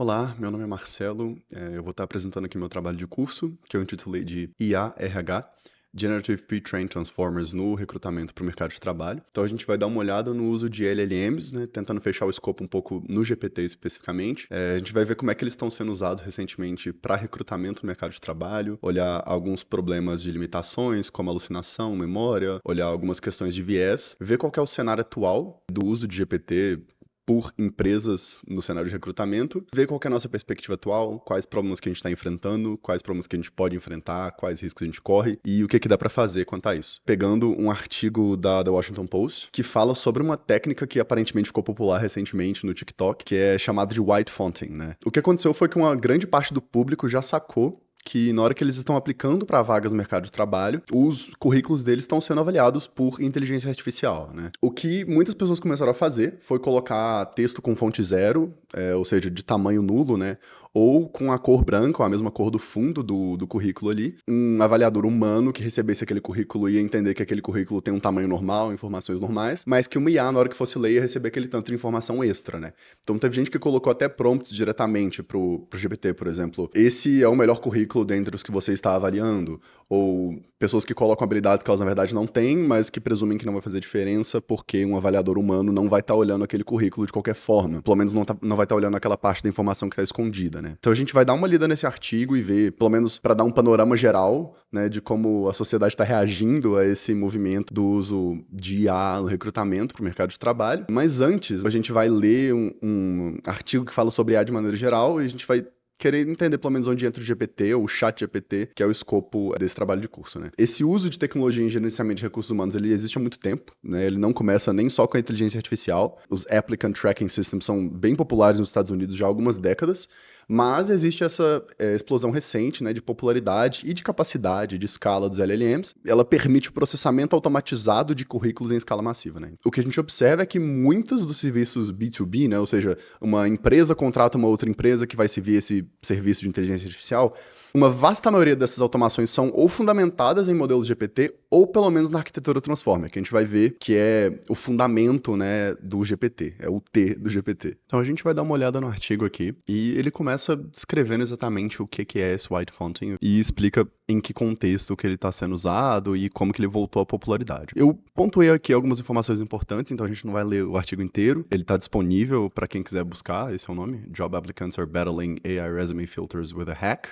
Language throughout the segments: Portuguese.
Olá, meu nome é Marcelo. Eu vou estar apresentando aqui meu trabalho de curso, que eu intitulei de IA/RH, Generative Pre-trained Transformers no recrutamento para o mercado de trabalho. Então a gente vai dar uma olhada no uso de LLMs, né, tentando fechar o escopo um pouco no GPT especificamente. A gente vai ver como é que eles estão sendo usados recentemente para recrutamento no mercado de trabalho, olhar alguns problemas de limitações, como alucinação, memória, olhar algumas questões de viés, ver qual que é o cenário atual do uso de GPT por empresas no cenário de recrutamento, ver qual que é a nossa perspectiva atual, quais problemas que a gente está enfrentando, quais problemas que a gente pode enfrentar, quais riscos a gente corre e o que que dá para fazer quanto a isso. Pegando um artigo da Washington Post que fala sobre uma técnica que aparentemente ficou popular recentemente no TikTok, que é chamada de white fonting, né? O que aconteceu foi que uma grande parte do público já sacou que na hora que eles estão aplicando para vagas no mercado de trabalho, os currículos deles estão sendo avaliados por inteligência artificial, né? O que muitas pessoas começaram a fazer foi colocar texto com fonte zero, ou seja, de tamanho nulo, né? Ou com a cor branca, ou a mesma cor do fundo do currículo ali. Um avaliador humano que recebesse aquele currículo ia entender que aquele currículo tem um tamanho normal, informações normais, mas que uma IA, na hora que fosse ler, ia receber aquele tanto de informação extra, né? Então teve gente que colocou até prompts diretamente pro GPT, por exemplo. Esse é o melhor currículo dentre os que você está avaliando. Ou pessoas que colocam habilidades que elas na verdade não têm, mas que presumem que não vai fazer diferença porque um avaliador humano não vai estar olhando aquele currículo de qualquer forma. Pelo menos não vai estar olhando aquela parte da informação que está escondida, né? Então a gente vai dar uma lida nesse artigo e ver, pelo menos para dar um panorama geral, né, de como a sociedade está reagindo a esse movimento do uso de IA no recrutamento para o mercado de trabalho. Mas antes, a gente vai ler um artigo que fala sobre IA de maneira geral e a gente vai querer entender pelo menos onde entra o GPT ou o chat GPT, que é o escopo desse trabalho de curso, né? Esse uso de tecnologia em gerenciamento de recursos humanos, ele existe há muito tempo, né? Ele não começa nem só com a inteligência artificial. Os Applicant Tracking Systems são bem populares nos Estados Unidos já há algumas décadas, mas existe essa explosão recente, né, de popularidade e de capacidade de escala dos LLMs. Ela permite o processamento automatizado de currículos em escala massiva, né? O que a gente observa é que muitos dos serviços B2B, né, ou seja, uma empresa contrata uma outra empresa que vai servir esse serviço de inteligência artificial, uma vasta maioria dessas automações são ou fundamentadas em modelos GPT ou pelo menos na arquitetura Transformer, que a gente vai ver que é o fundamento, né, do GPT, é o T do GPT. Então a gente vai dar uma olhada no artigo aqui e ele começa descrevendo exatamente o que é esse white fonting e explica em que contexto que ele está sendo usado e como que ele voltou à popularidade. Eu pontuei aqui algumas informações importantes, então a gente não vai ler o artigo inteiro. Ele está disponível para quem quiser buscar, esse é o nome, Job Applicants Are Battling AI Resume Filters with a Hack.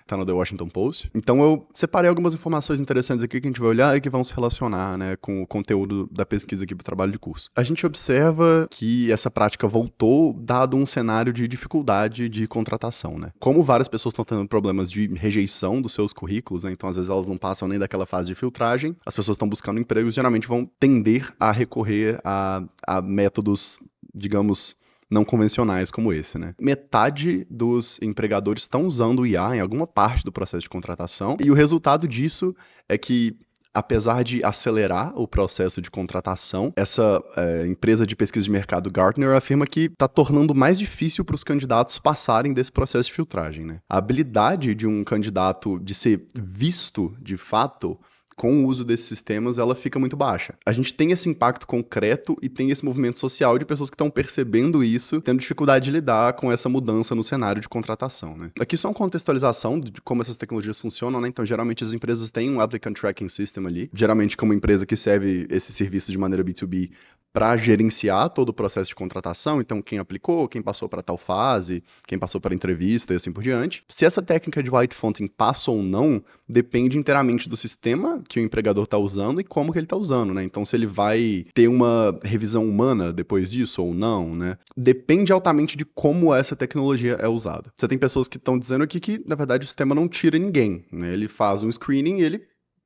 Tá no The Washington Post. Então eu separei algumas informações interessantes aqui que a gente vai olhar e que vão se relacionar, né, com o conteúdo da pesquisa aqui para o trabalho de curso. A gente observa que essa prática voltou dado um cenário de dificuldade de contratação, né? Como várias pessoas estão tendo problemas de rejeição dos seus currículos, né, então às vezes elas não passam nem daquela fase de filtragem, as pessoas estão buscando empregos, geralmente vão tender a recorrer a métodos, digamos, não convencionais como esse, né? Metade dos empregadores estão usando o IA em alguma parte do processo de contratação, e o resultado disso é que, apesar de acelerar o processo de contratação, essa empresa de pesquisa de mercado Gartner afirma que está tornando mais difícil para os candidatos passarem desse processo de filtragem, né? A habilidade de um candidato de ser visto de fato com o uso desses sistemas, ela fica muito baixa. A gente tem esse impacto concreto e tem esse movimento social de pessoas que estão percebendo isso, tendo dificuldade de lidar com essa mudança no cenário de contratação, né? Aqui só uma contextualização de como essas tecnologias funcionam, né? Então, geralmente as empresas têm um Applicant Tracking System ali, geralmente como empresa que serve esse serviço de maneira B2B para gerenciar todo o processo de contratação, então quem aplicou, quem passou para tal fase, quem passou para entrevista e assim por diante. Se essa técnica de white fonting passa ou não, depende inteiramente do sistema que o empregador está usando e como que ele está usando, né? Então, se ele vai ter uma revisão humana depois disso ou não, né? Depende altamente de como essa tecnologia é usada. Você tem pessoas que estão dizendo aqui que, na verdade, o sistema não tira ninguém, né? Ele faz um screening e ele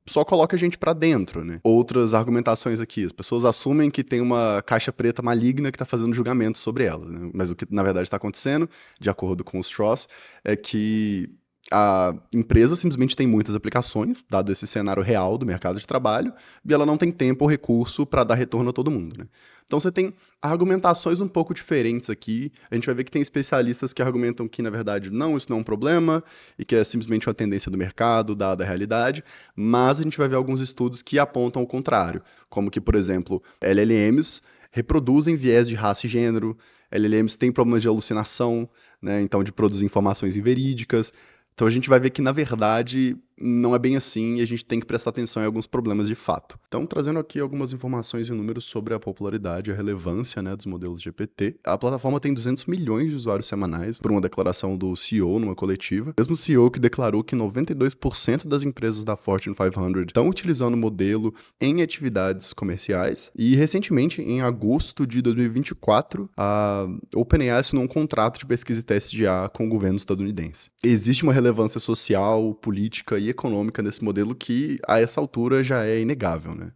só coloca a gente pra dentro, né? Outras argumentações aqui, as pessoas assumem que tem uma caixa preta maligna que tá fazendo julgamento sobre elas, né? Mas o que na verdade está acontecendo, de acordo com os Strauss, é que a empresa simplesmente tem muitas aplicações, dado esse cenário real do mercado de trabalho, e ela não tem tempo ou recurso para dar retorno a todo mundo, né? Então você tem argumentações um pouco diferentes aqui. A gente vai ver que tem especialistas que argumentam que, na verdade, não, isso não é um problema, e que é simplesmente uma tendência do mercado, dada a realidade, mas a gente vai ver alguns estudos que apontam o contrário, como que, por exemplo, LLMs reproduzem viés de raça e gênero, LLMs têm problemas de alucinação, né? Então, de produzir informações inverídicas. Então, a gente vai ver que, na verdade, não é bem assim e a gente tem que prestar atenção em alguns problemas de fato. Então, trazendo aqui algumas informações e números sobre a popularidade e a relevância, né, dos modelos GPT. A plataforma tem 200 milhões de usuários semanais, por uma declaração do CEO numa coletiva. Mesmo o CEO que declarou que 92% das empresas da Fortune 500 estão utilizando o modelo em atividades comerciais. E, recentemente, em agosto de 2024, a OpenAI assinou um contrato de pesquisa e teste de IA com o governo estadunidense. Existe uma relevância social, política e econômica nesse modelo que, a essa altura, já é inegável, né?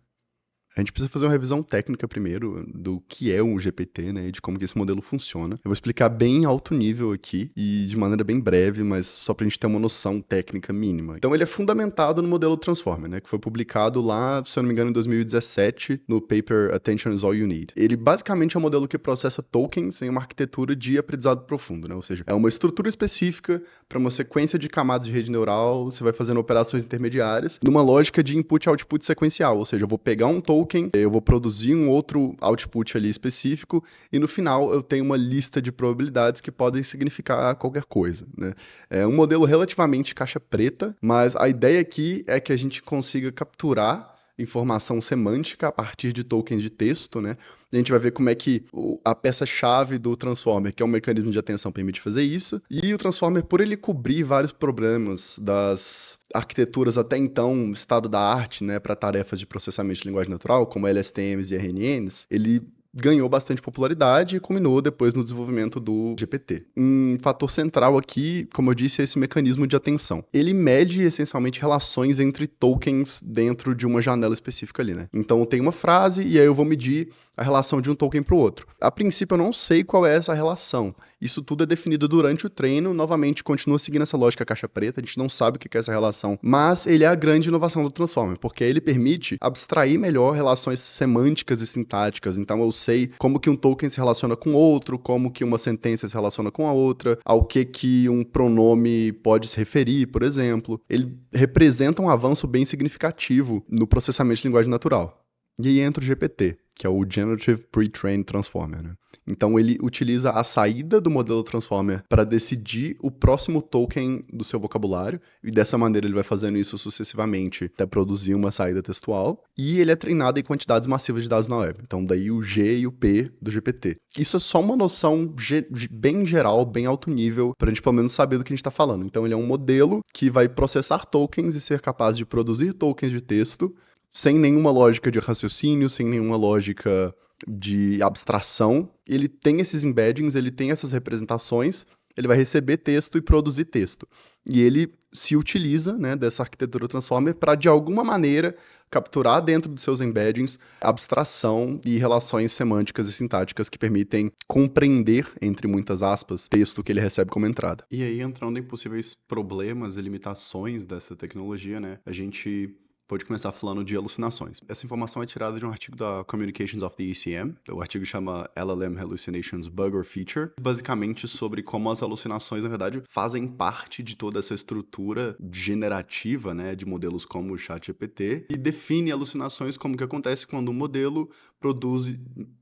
A gente precisa fazer uma revisão técnica primeiro do que é um GPT, né, e de como que esse modelo funciona. Eu vou explicar bem em alto nível aqui e de maneira bem breve, mas só pra gente ter uma noção técnica mínima. Então ele é fundamentado no modelo Transformer, né, que foi publicado lá, se eu não me engano, em 2017, no paper Attention is All You Need. Ele basicamente é um modelo que processa tokens em uma arquitetura de aprendizado profundo, né, ou seja, é uma estrutura específica para uma sequência de camadas de rede neural, você vai fazendo operações intermediárias, numa lógica de input e output sequencial, ou seja, eu vou pegar um token, eu vou produzir um outro output ali específico e no final eu tenho uma lista de probabilidades que podem significar qualquer coisa, né? É um modelo relativamente caixa preta, mas a ideia aqui é que a gente consiga capturar informação semântica a partir de tokens de texto, né? A gente vai ver como é que a peça-chave do Transformer, que é um mecanismo de atenção, permite fazer isso. E o Transformer, por ele cobrir vários problemas das arquiteturas até então estado da arte, né, para tarefas de processamento de linguagem natural, como LSTMs e RNNs, ele ganhou bastante popularidade e culminou depois no desenvolvimento do GPT. Um fator central aqui, como eu disse, é esse mecanismo de atenção. Ele mede essencialmente relações entre tokens dentro de uma janela específica ali, né? Então tem uma frase e aí eu vou medir a relação de um token para o outro. A princípio eu não sei qual é essa relação. Isso tudo é definido durante o treino, novamente continua seguindo essa lógica caixa preta, a gente não sabe o que é essa relação, mas ele é a grande inovação do Transformer, porque ele permite abstrair melhor relações semânticas e sintáticas. Então eu sei como que um token se relaciona com outro, como que uma sentença se relaciona com a outra, ao que um pronome pode se referir, por exemplo. Ele representa um avanço bem significativo no processamento de linguagem natural. E aí entra o GPT, que é o Generative Pre-trained Transformer, né? Então ele utiliza a saída do modelo Transformer para decidir o próximo token do seu vocabulário, e dessa maneira ele vai fazendo isso sucessivamente até produzir uma saída textual, e ele é treinado em quantidades massivas de dados na web. Então daí o G e o P do GPT. Isso é só uma noção bem geral, bem alto nível, para a gente pelo menos saber do que a gente está falando. Então ele é um modelo que vai processar tokens e ser capaz de produzir tokens de texto sem nenhuma lógica de raciocínio, sem nenhuma lógica de abstração. Ele tem esses embeddings, ele tem essas representações, ele vai receber texto e produzir texto. E ele se utiliza, né, dessa arquitetura Transformer para, de alguma maneira, capturar dentro dos seus embeddings abstração e relações semânticas e sintáticas que permitem compreender, entre muitas aspas, texto que ele recebe como entrada. E aí, entrando em possíveis problemas e limitações dessa tecnologia, né, a gente pode começar falando de alucinações. Essa informação é tirada de um artigo da Communications of the ECM. O artigo chama LLM Hallucinations Bug or Feature, basicamente sobre como as alucinações, na verdade, fazem parte de toda essa estrutura generativa, né, de modelos como o ChatGPT, e define alucinações como que acontece quando um modelo produz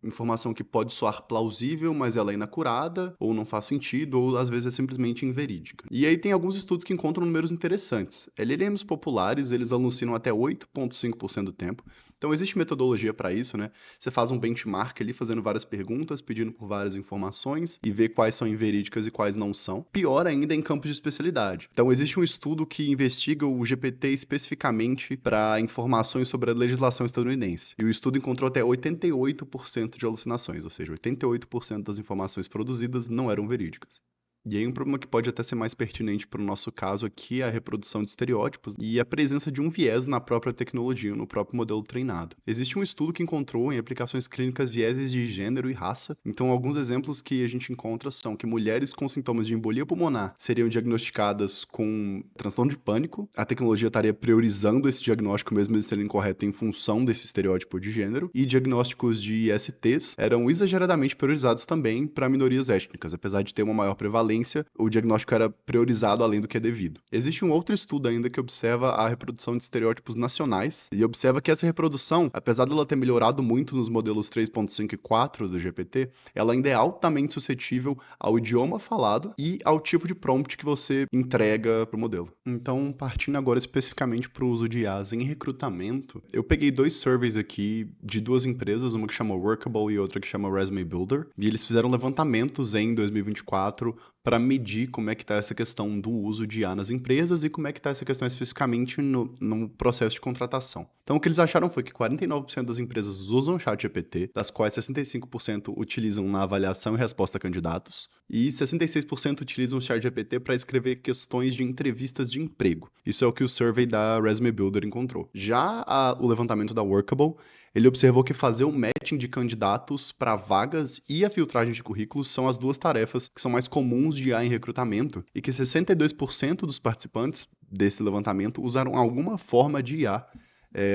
informação que pode soar plausível, mas ela é inacurada, ou não faz sentido, ou às vezes é simplesmente inverídica. E aí tem alguns estudos que encontram números interessantes. LLMs populares, eles alucinam até 8,5% do tempo. Então existe metodologia para isso, né? Você faz um benchmark ali, fazendo várias perguntas, pedindo por várias informações e vê quais são inverídicas e quais não são. Pior ainda em campos de especialidade. Então existe um estudo que investiga o GPT especificamente para informações sobre a legislação estadunidense. E o estudo encontrou até 88% de alucinações, ou seja, 88% das informações produzidas não eram verídicas. E aí um problema que pode até ser mais pertinente para o nosso caso aqui é a reprodução de estereótipos e a presença de um viés na própria tecnologia, no próprio modelo treinado. Existe um estudo que encontrou em aplicações clínicas vieses de gênero e raça. Então, alguns exemplos que a gente encontra são que mulheres com sintomas de embolia pulmonar seriam diagnosticadas com transtorno de pânico. A tecnologia estaria priorizando esse diagnóstico mesmo ele sendo incorreto em função desse estereótipo de gênero. E diagnósticos de ISTs eram exageradamente priorizados também para minorias étnicas, apesar de ter uma maior prevalência. falência, o diagnóstico era priorizado além do que é devido. Existe um outro estudo ainda que observa a reprodução de estereótipos nacionais e observa que essa reprodução, apesar dela ter melhorado muito nos modelos 3.5 e 4 do GPT, ela ainda é altamente suscetível ao idioma falado e ao tipo de prompt que você entrega para o modelo. Então, partindo agora especificamente para o uso de IAs em recrutamento, eu peguei 2 surveys aqui de 2 empresas, uma que chama Workable e outra que chama Resume Builder, e eles fizeram levantamentos em 2024 para medir como é que está essa questão do uso de IA nas empresas e como é que está essa questão especificamente no processo de contratação. Então, o que eles acharam foi que 49% das empresas usam o ChatGPT, das quais 65% utilizam na avaliação e resposta a candidatos, e 66% utilizam o ChatGPT para escrever questões de entrevistas de emprego. Isso é o que o survey da Resume Builder encontrou. Já o levantamento da Workable, ele observou que fazer o matching de candidatos para vagas e a filtragem de currículos são as 2 tarefas que são mais comuns de IA em recrutamento e que 62% dos participantes desse levantamento usaram alguma forma de IA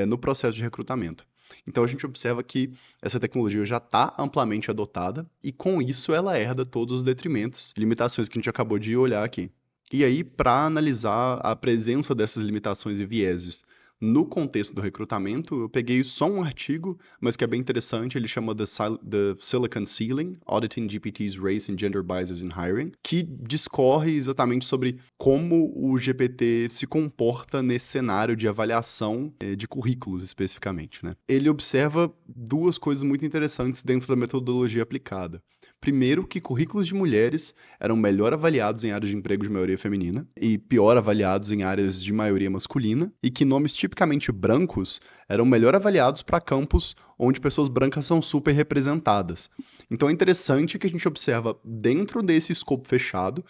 no processo de recrutamento. Então a gente observa que essa tecnologia já está amplamente adotada e com isso ela herda todos os detrimentos e limitações que a gente acabou de olhar aqui. E aí, para analisar a presença dessas limitações e vieses no contexto do recrutamento, eu peguei só um artigo, mas que é bem interessante, ele chama The Silicon Ceiling, Auditing GPT's Race and Gender Biases in Hiring, que discorre exatamente sobre como o GPT se comporta nesse cenário de avaliação de currículos, especificamente, né? Ele observa 2 coisas muito interessantes dentro da metodologia aplicada. Primeiro, que currículos de mulheres eram melhor avaliados em áreas de emprego de maioria feminina e pior avaliados em áreas de maioria masculina, e que nomes tipicamente brancos eram melhor avaliados para campos onde pessoas brancas são super representadas. Então é interessante que a gente observa dentro desse escopo fechado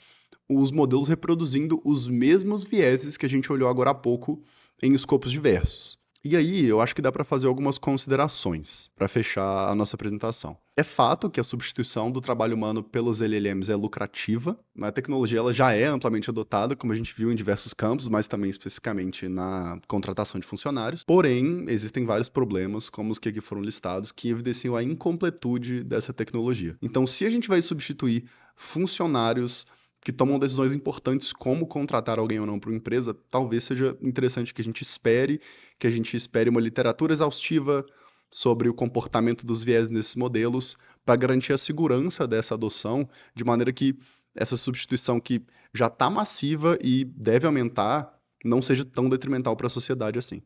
os modelos reproduzindo os mesmos vieses que a gente olhou agora há pouco em escopos diversos. E aí, eu acho que dá para fazer algumas considerações para fechar a nossa apresentação. É fato que a substituição do trabalho humano pelos LLMs é lucrativa, a tecnologia ela já é amplamente adotada, como a gente viu em diversos campos, mas também especificamente na contratação de funcionários. Porém, existem vários problemas, como os que aqui foram listados, que evidenciam a incompletude dessa tecnologia. Então, se a gente vai substituir funcionários que tomam decisões importantes como contratar alguém ou não para uma empresa, talvez seja interessante que a gente espere uma literatura exaustiva sobre o comportamento dos viés nesses modelos para garantir a segurança dessa adoção, de maneira que essa substituição que já está massiva e deve aumentar não seja tão detrimental para a sociedade assim.